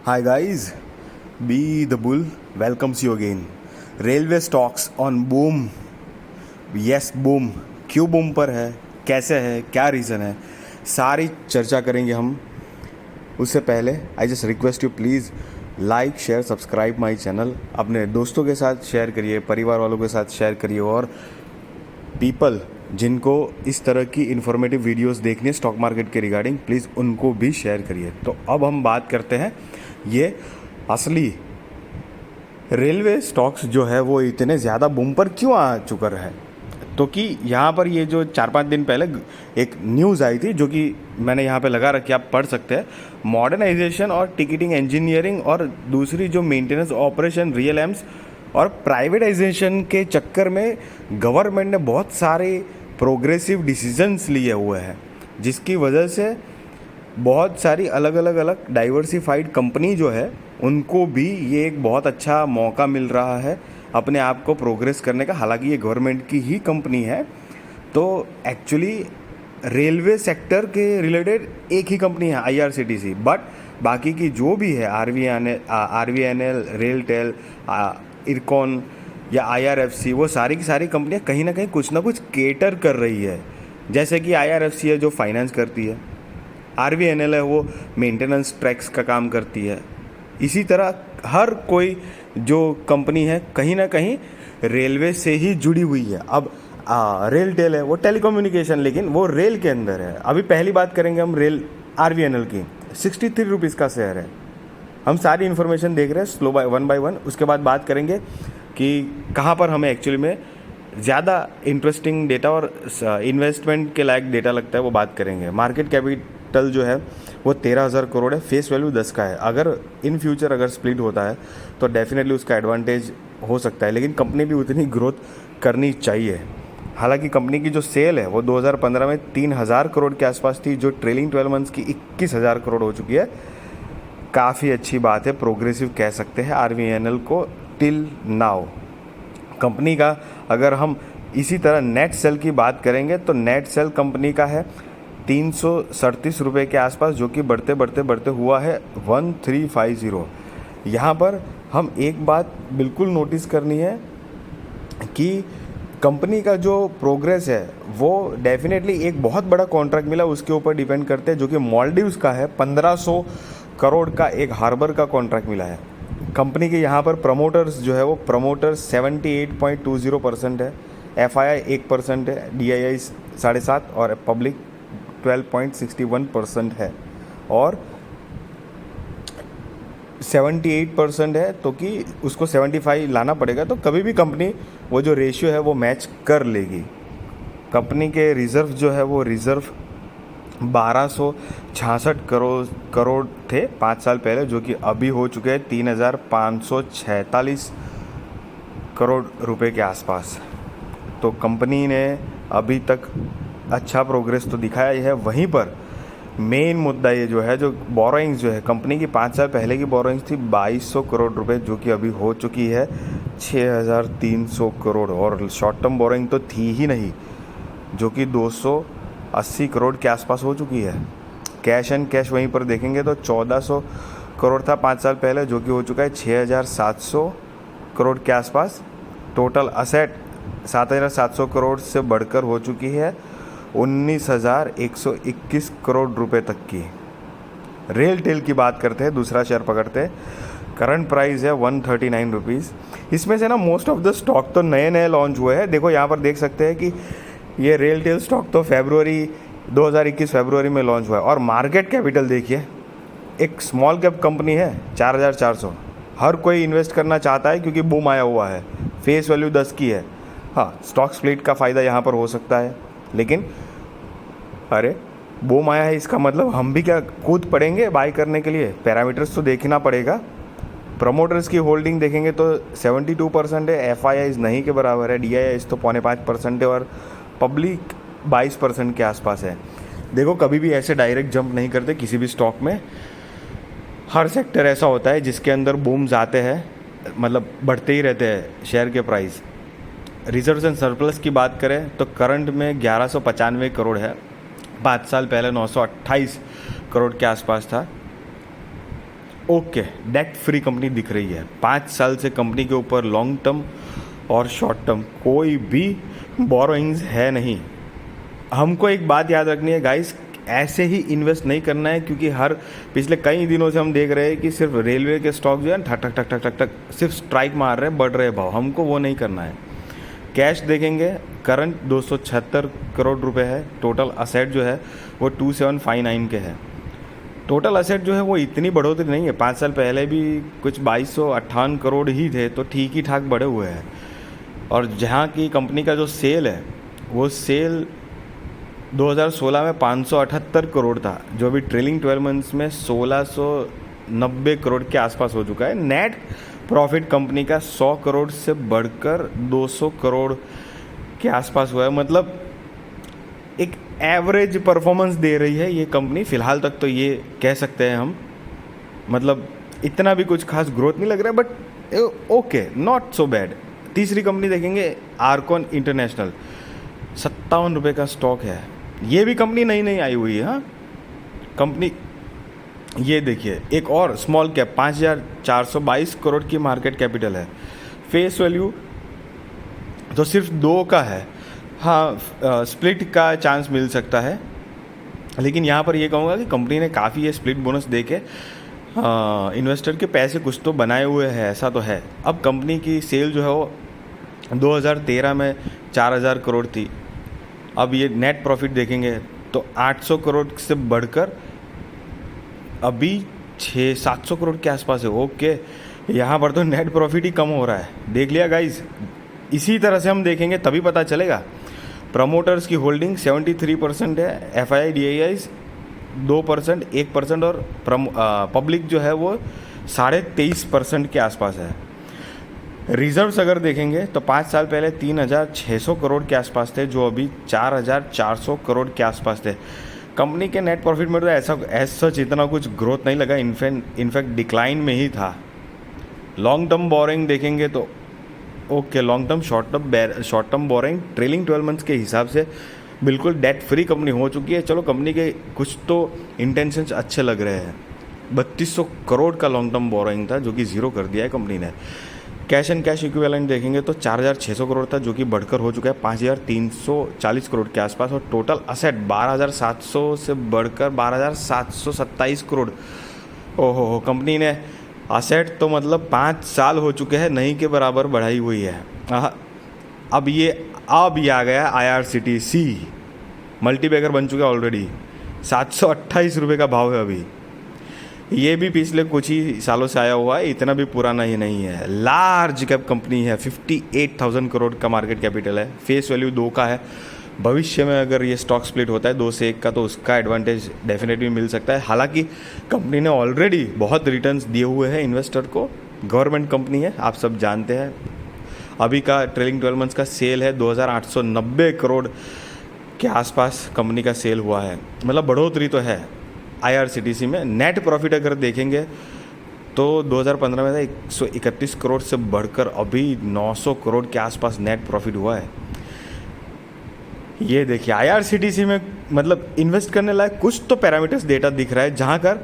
Hi guys, Be the Bull welcomes you again. Railway stocks on boom. Yes, boom. क्यों boom पर है, कैसे है, क्या रीज़न है, सारी चर्चा करेंगे हम. उससे पहले I just request you please like share subscribe my channel. अपने दोस्तों के साथ शेयर करिए, परिवार वालों के साथ शेयर करिए, और पीपल जिनको इस तरह की इन्फॉर्मेटिव वीडियोस देखनी है स्टॉक मार्केट के रिगार्डिंग, प्लीज़ उनको भी शेयर करिए. तो अब हम बात करते हैं ये असली रेलवे स्टॉक्स जो है वो इतने ज़्यादा बूम पर क्यों आ चुका है. तो कि यहाँ पर ये जो 4-5 दिन पहले एक न्यूज़ आई थी जो कि मैंने यहाँ पे लगा रखी, आप पढ़ सकते हैं. मॉडर्नाइजेशन और टिकटिंग इंजीनियरिंग और दूसरी जो मेंटेनेंस ऑपरेशन रियल एम्स और प्राइवेटाइजेशन के चक्कर में गवर्नमेंट ने बहुत सारे प्रोग्रेसिव डिसीजंस लिए हुए हैं, जिसकी वजह से बहुत सारी अलग डाइवर्सिफाइड कंपनी जो है उनको भी ये एक बहुत अच्छा मौका मिल रहा है अपने आप को प्रोग्रेस करने का. हालांकि ये गवर्नमेंट की ही कंपनी है, तो एक्चुअली रेलवे सेक्टर के रिलेटेड एक ही कंपनी है IRCTC, बट बाकी की जो भी है RVNL, रेलटेल, इरकॉन या IRFC, वो सारी की सारी कंपनियां कहीं ना कहीं कुछ ना कुछ केटर कर रही है. जैसे कि IRFC है जो फाइनेंस करती है, RVNL है वो मेंटेनेंस ट्रैक्स का काम करती है. इसी तरह हर कोई जो कंपनी है कहीं ना कहीं रेलवे से ही जुड़ी हुई है. अब रेलटेल है वो टेलीकम्युनिकेशन, लेकिन वो रेल के अंदर है. अभी पहली बात करेंगे हम रेल RVNL की. 63 रुपीज़ का शेयर है. हम सारी इन्फॉर्मेशन देख रहे हैं स्लो वन बाय वन. उसके बाद बात करेंगे कि कहाँ पर हमें एक्चुअली में ज़्यादा इंटरेस्टिंग डेटा और इन्वेस्टमेंट के लायक डेटा लगता है, वो बात करेंगे. मार्केट कैपिटल जो है वो 13,000 करोड़ है, फेस वैल्यू 10 का है. अगर इन फ्यूचर अगर स्प्लिट होता है तो डेफिनेटली उसका एडवांटेज हो सकता है, लेकिन कंपनी भी उतनी ग्रोथ करनी चाहिए. हालांकि कंपनी की जो सेल है वो 2015 में 3,000 करोड़ के आसपास थी, जो ट्रेलिंग 12 मंथ्स की 21,000 करोड़ हो चुकी है. काफ़ी अच्छी बात है, प्रोग्रेसिव कह सकते हैं RVNL को टिल नाउ. कंपनी का अगर हम इसी तरह नेट सेल की बात करेंगे तो नेट सेल कंपनी का है 337 रुपये के आसपास, जो कि बढ़ते हुआ है 1350. यहाँ पर हम एक बात बिल्कुल नोटिस करनी है कि कंपनी का जो प्रोग्रेस है वो डेफिनेटली एक बहुत बड़ा कॉन्ट्रैक्ट मिला उसके ऊपर डिपेंड करते हैं, जो कि मालदीव्स का है. 1500 करोड़ का एक हार्बर का कॉन्ट्रैक्ट मिला है. कंपनी के यहाँ पर प्रमोटर्स जो है वो प्रमोटर्स 78.20% है, FII 1% है, DII 7.5% और पब्लिक 12.61% है. और 78% है तो कि उसको 75 लाना पड़ेगा, तो कभी भी कंपनी वो जो रेशियो है वो मैच कर लेगी. कंपनी के रिज़र्व जो है वो रिज़र्व 1266 करोड़ थे 5 साल पहले, जो कि अभी हो चुके हैं 3,546 करोड़ रुपए के आसपास. तो कंपनी ने अभी तक अच्छा प्रोग्रेस तो दिखाया ही है. वहीं पर मेन मुद्दा ये जो है, जो बोरोइंग्स जो है कंपनी की 5 साल पहले की बोरोइंग्स थी 2200 करोड़ रुपए, जो कि अभी हो चुकी है 6,300 करोड़. और शॉर्ट टर्म बोरोइंग तो थी ही नहीं, जो कि 280 करोड़ के आसपास हो चुकी है. कैश एंड कैश वहीं पर देखेंगे तो 1400 करोड़ था 5 साल पहले, जो कि हो चुका है 6,700 करोड़ के आसपास. टोटल असेट 7,700 करोड़ से बढ़कर हो चुकी है 19,121 करोड़ रुपए तक की. रेल टेल की बात करते हैं, दूसरा शेयर पकड़ते हैं. करंट प्राइस है 139 रुपीज़. इसमें से ना मोस्ट ऑफ द स्टॉक तो नए लॉन्च हुए हैं. देखो यहाँ पर देख सकते हैं कि ये रेल टेल स्टॉक तो 2021 फरवरी में लॉन्च हुआ है. और मार्केट कैपिटल देखिए, एक स्मॉल कैप कंपनी है 4,400. हर कोई इन्वेस्ट करना चाहता है क्योंकि बूम आया हुआ है. फेस वैल्यू 10 की है. हाँ, स्टॉक स्प्लिट का फ़ायदा यहाँ पर हो सकता है, लेकिन अरे बूम आया है इसका मतलब हम भी क्या कूद पड़ेंगे बाय करने के लिए? पैरामीटर्स तो देखना पड़ेगा. प्रमोटर्स की होल्डिंग देखेंगे तो 72% है, FII नहीं के बराबर है, DII तो 5.5% है, और पब्लिक 22% के आसपास है. देखो कभी भी ऐसे डायरेक्ट जंप नहीं करते किसी भी स्टॉक में. हर सेक्टर ऐसा होता है जिसके अंदर बूम्स आते हैं, मतलब बढ़ते ही रहते हैं शेयर के प्राइस. रिजर्व्स एंड सरप्लस की बात करें तो करंट में 1195 करोड़ है, 5 साल पहले 928 करोड़ के आसपास था. ओके, डेट फ्री कंपनी दिख रही है। 5 साल से कंपनी के ऊपर लॉन्ग टर्म और शॉर्ट टर्म कोई भी बोरोइंग्स है नहीं। हमको एक बात याद रखनी है गाइस, ऐसे ही इन्वेस्ट नहीं करना है, क्योंकि हर पिछले कई दिनों से हम देख रहे हैं कि सिर्फ रेलवे के स्टॉक जो है ठक ठक ठक ठक ठक ठक सिर्फ स्ट्राइक मार रहे हैं, बढ़ रहे भाव। हमको वो नहीं करना है। कैश देखेंगे, करंट 276 करोड़ रुपए है। टोटल असेट जो है वो 2759 के है। टोटल असेट जो है वो इतनी बढ़ोतरी नहीं है। 5 साल पहले भी कुछ 2258 करोड़ ही थे, तो ठीक ही ठाक बढ़े हुए हैं। और जहाँ की कंपनी का जो सेल है, वो सेल 2016 में 578 करोड़ था, जो अभी ट्रेलिंग 12 मंथ्स में 1690 करोड़ के आसपास हो चुका है। नेट प्रॉफिट कंपनी का 100 करोड़ से बढ़कर 200 करोड़ के आसपास हुआ है। मतलब एक एवरेज परफॉर्मेंस दे रही है ये कंपनी फ़िलहाल तक, तो ये कह सकते हैं हम। मतलब इतना भी कुछ खास ग्रोथ नहीं लग रहा है, but okay, not so bad. तीसरी कंपनी देखेंगे, आर्कॉन इंटरनेशनल, 57 रुपये का स्टॉक है। ये भी कंपनी नई नई आई हुई है। हाँ, कंपनी ये देखिए, एक और स्मॉल कैप, 5422 करोड़ की मार्केट कैपिटल है। फेस वैल्यू तो सिर्फ 2 का है। हाँ, स्प्लिट का चांस मिल सकता है, लेकिन यहाँ पर ये कहूँगा कि कंपनी ने काफ़ी ये स्प्लिट बोनस दे के इन्वेस्टर के पैसे कुछ तो बनाए हुए हैं, ऐसा तो है। अब कंपनी की सेल जो है वो 2013 में 4000 करोड़ थी। अब ये नेट प्रॉफिट देखेंगे तो 800 करोड़ से बढ़कर अभी 600-700 करोड़ के आसपास है। ओके, यहाँ पर तो नेट प्रॉफिट ही कम हो रहा है। देख लिया गाइज, इसी तरह से हम देखेंगे तभी पता चलेगा। प्रमोटर्स की होल्डिंग 73% है, FII DIIs 2%, 1%, और पब्लिक जो है वो 23.5% के आसपास है। रिजर्व्स अगर देखेंगे तो 5 साल पहले 3600 करोड़ के आसपास थे, जो अभी 4400 करोड़ के आसपास थे। कंपनी के नेट प्रॉफिट में तो ऐसा सच इतना कुछ ग्रोथ नहीं लगा, इनफैक्ट डिक्लाइन में ही था। लॉन्ग टर्म बोरिंग देखेंगे तो okay, long term short term borrowing trailing 12 months के हिसाब से बिल्कुल डेट फ्री कंपनी हो चुकी है। चलो, कंपनी के कुछ तो इंटेंशंस अच्छे लग रहे हैं। 3200 करोड़ का लॉन्ग टर्म बोरिंग था, जो कि ज़ीरो कर दिया है कंपनी ने। कैश एंड कैश इक्विवेलेंट देखेंगे तो 4600 करोड़ था, जो कि बढ़कर हो चुका है 5340 करोड़ के आसपास। और टोटल असेट 12700 से बढ़कर 12727 करोड़। ओहो, कंपनी ने असेट तो मतलब 5 साल हो चुके हैं नहीं के बराबर बढ़ाई हुई है। अब ये आ गया IRCTC, मल्टीबैगर बन चुका है ऑलरेडी। 728 रुपये का भाव है अभी। ये भी पिछले कुछ ही सालों से आया हुआ है, इतना भी पुराना ही नहीं है। लार्ज कैप कंपनी है, 58,000 करोड़ का मार्केट कैपिटल है। फेस वैल्यू 2 का है। भविष्य में अगर ये स्टॉक स्प्लिट होता है 2 से 1 का, तो उसका एडवांटेज डेफिनेटली मिल सकता है। हालांकि कंपनी ने ऑलरेडी बहुत रिटर्न्स दिए हुए हैं इन्वेस्टर को। गवर्नमेंट कंपनी है, आप सब जानते हैं। अभी का ट्रेलिंग 12 मंथ्स का सेल है 2890 करोड़ के आसपास कंपनी का सेल हुआ है। मतलब बढ़ोतरी तो है IRCTC में। नेट प्रॉफिट अगर देखेंगे तो 2015 में था 131 करोड़ से बढ़कर अभी 900 करोड़ के आसपास नेट प्रॉफिट हुआ है। ये देखिए, IRCTC में मतलब इन्वेस्ट करने लायक कुछ तो पैरामीटर्स डेटा दिख रहा है, जहाँ कर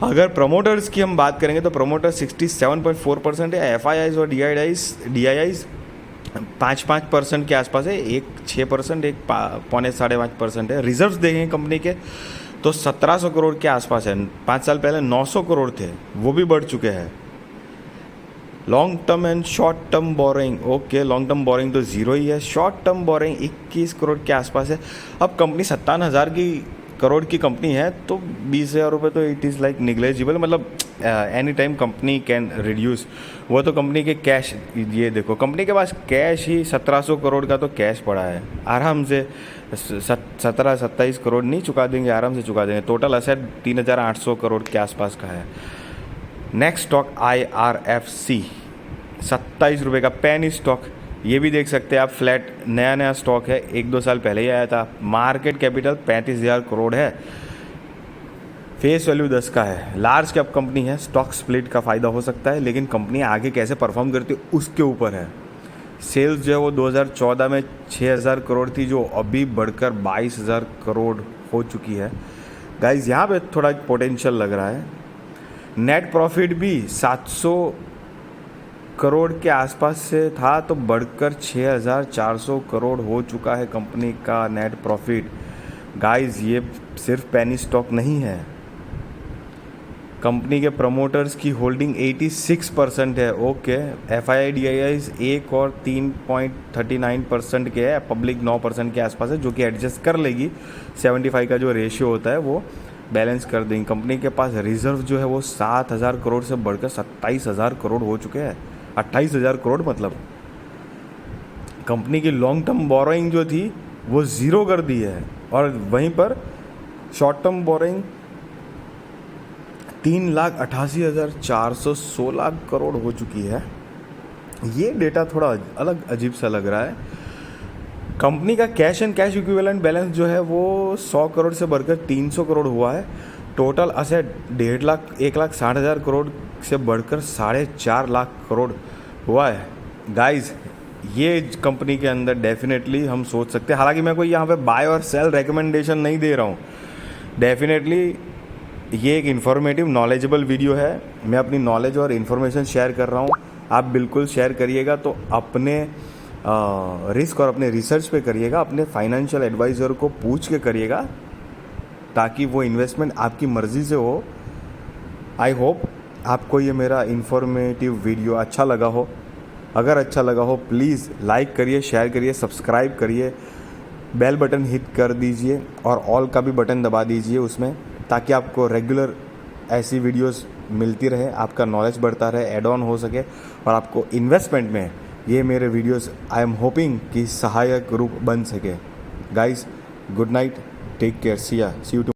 अगर प्रमोटर्स की हम बात करेंगे तो प्रमोटर 67.4% है। FIIs और DIIs 5% के आसपास है। एक 6%, एक 5.5% है। रिजर्व्स देखेंगे कंपनी के तो 1700 करोड़ के आसपास है। 5 साल पहले 900 करोड़ थे, वो भी बढ़ चुके हैं। Long term and short term borrowing, okay, long term borrowing तो ज़ीरो ही है। शॉर्ट टर्म बोरिंग 21 करोड़ के आसपास है। अब कंपनी 57,000 करोड़ की कंपनी है, तो 20,000 रुपये तो इट इज़ लाइक निग्लेजिबल। मतलब any time company can reduce. वो तो कंपनी के कैश, ये देखो कंपनी के पास कैश ही 1700 करोड़ का तो कैश पड़ा है। आराम से 17-27 करोड़ नहीं चुका देंगे, आराम से चुका देंगे। टोटल असेट 3800 करोड़ के आसपास का है। नेक्स्ट स्टॉक IRFC, 27 रुपये का पेनी स्टॉक। ये भी देख सकते हैं आप, फ्लैट नया स्टॉक है, 1-2 साल पहले ही आया था। मार्केट कैपिटल 35,000 करोड़ है। फेस वैल्यू 10 का है। लार्ज कैप कंपनी है, स्टॉक स्प्लिट का फ़ायदा हो सकता है, लेकिन कंपनी आगे कैसे परफॉर्म करती है उसके ऊपर है। सेल्स जो है वो 2014 में 6,000 करोड़ थी, जो अभी बढ़कर 22,000 करोड़ हो चुकी है। गाइज, यहाँ पे थोड़ा पोटेंशियल लग रहा है। नेट प्रॉफिट भी 700 करोड़ के आसपास से था तो बढ़कर 6400 करोड़ हो चुका है कंपनी का नेट प्रॉफिट। गाइस ये सिर्फ पेनी स्टॉक नहीं है, कंपनी के प्रमोटर्स की होल्डिंग 86% है। ओके, FIDIs 1 और 3.39% के है, पब्लिक 9% के आसपास है, जो कि एडजस्ट कर लेगी। 75 का जो रेशियो होता है वो बैलेंस कर देंगे। कंपनी के पास रिजर्व जो है वो 7000 करोड़ से बढ़कर 27000 करोड़ हो चुके हैं। 28000 करोड़ मतलब कंपनी की लॉन्ग टर्म बोरोइंग जो थी वो ज़ीरो कर दी है, और वहीं पर शॉर्ट टर्म बोरोइंग 3,88,416 करोड़ हो चुकी है। ये डेटा थोड़ा अलग अजीब सा लग रहा है। कंपनी का cash and cash equivalent balance जो है वो 100 करोड़ से बढ़कर 300 करोड़ हुआ है। टोटल असेट 1,60,000 करोड़ से बढ़कर 4.5 लाख करोड़ हुआ है। गाइस ये कंपनी के अंदर डेफिनेटली हम सोच सकते हैं, हालांकि मैं कोई यहाँ पे बाय और सेल रिकमेंडेशन नहीं दे रहा हूँ। डेफिनेटली ये एक इन्फॉर्मेटिव नॉलेजेबल वीडियो है, मैं अपनी नॉलेज और इन्फॉर्मेशन शेयर कर रहा हूँ, आप बिल्कुल शेयर करिएगा तो अपने रिस्क और अपने रिसर्च पे करिएगा, अपने फाइनेंशियल एडवाइज़र को पूछ के करिएगा ताकि वो इन्वेस्टमेंट आपकी मर्ज़ी से हो। आई होप आपको ये मेरा इन्फॉर्मेटिव वीडियो अच्छा लगा हो। अगर अच्छा लगा हो प्लीज़ लाइक करिए, शेयर करिए, सब्सक्राइब करिए, बेल बटन हिट कर दीजिए और ऑल का भी बटन दबा दीजिए उसमें, ताकि आपको रेगुलर ऐसी वीडियोस मिलती रहे, आपका नॉलेज बढ़ता रहे, एड ऑन हो सके और आपको इन्वेस्टमेंट में ये मेरे वीडियोस आई एम होपिंग कि सहायक रूप बन सके। Guys good night, take care, see you to.